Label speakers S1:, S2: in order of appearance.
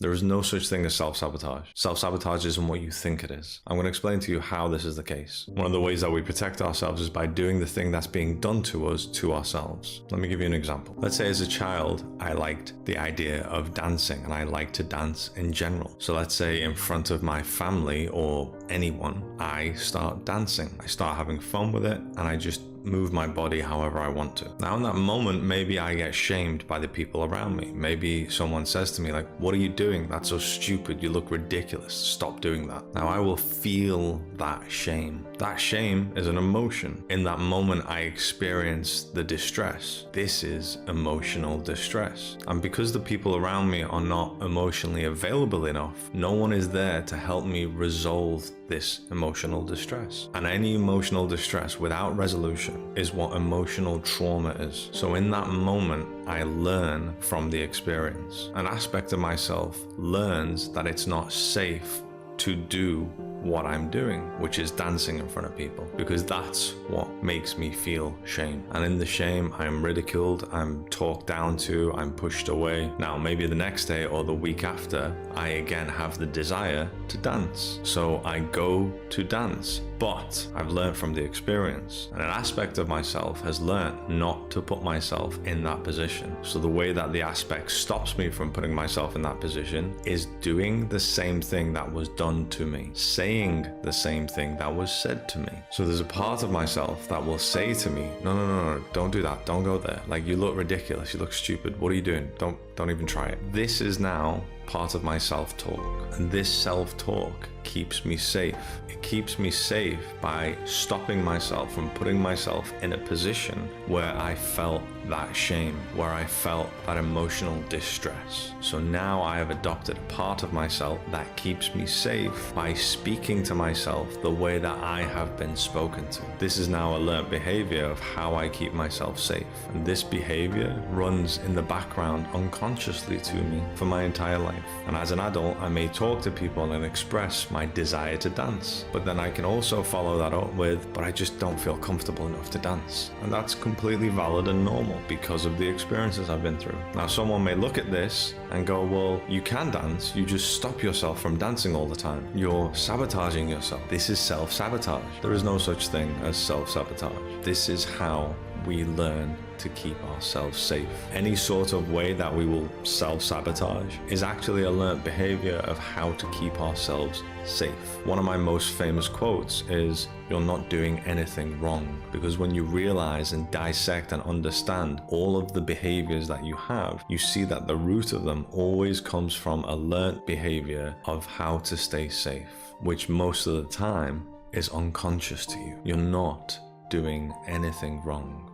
S1: There is no such thing as self-sabotage. Self-sabotage isn't what you think it is. I'm going to explain to you how this is the case. One of the ways that we protect ourselves is by doing the thing that's being done to us to ourselves. Let me give you an example. Let's say as a child, I liked the idea of dancing and I like to dance in general. So let's say in front of my family or anyone, I start dancing. I start having fun with it and I just move my body however I want to. Now in that moment, maybe I get shamed by the people around me. Maybe someone says to me like, what are you doing? That's so stupid. You look ridiculous. Stop doing that. Now I will feel that shame. That shame is an emotion. In that moment, I experience the distress. This is emotional distress. And because the people around me are not emotionally available enough, no one is there to help me resolve this emotional distress. And any emotional distress without resolution is what emotional trauma is. So in that moment, I learn from the experience. An aspect of myself learns that it's not safe to do what I'm doing, which is dancing in front of people, because that's what makes me feel shame. And in the shame, I'm ridiculed, I'm talked down to, I'm pushed away. Now, maybe the next day or the week after, I again have the desire to dance. So I go to dance, but I've learned from the experience. And an aspect of myself has learned not to put myself in that position. So the way that the aspect stops me from putting myself in that position is doing the same thing that was done to me, saying the same thing that was said to me. So there's a part of myself that will say to me, no, don't do that. Don't go there. Like, you look ridiculous. You look stupid. What are you doing? Don't even try it. This is now part of my self-talk. And this self-talk keeps me safe. It keeps me safe by stopping myself from putting myself in a position where I felt that shame, where I felt that emotional distress. So now I have adopted a part of myself that keeps me safe by speaking to myself the way that I have been spoken to. This is now a learned behavior of how I keep myself safe. And this behavior runs in the background unconsciously to me for my entire life. And as an adult, I may talk to people and express my desire to dance, but then I can also follow that up with, but I just don't feel comfortable enough to dance. And that's completely valid and normal because of the experiences I've been through. Now, someone may look at this and go, well, you can dance, you just stop yourself from dancing all the time. You're sabotaging yourself. This is self-sabotage. There is no such thing as self-sabotage. This is how we learn to keep ourselves safe. Any sort of way that we will self-sabotage is actually a learned behavior of how to keep ourselves safe. One of my most famous quotes is, "You're not doing anything wrong," because when you realize and dissect and understand all of the behaviors that you have, you see that the root of them always comes from a learned behavior of how to stay safe, which most of the time is unconscious to you. You're not doing anything wrong.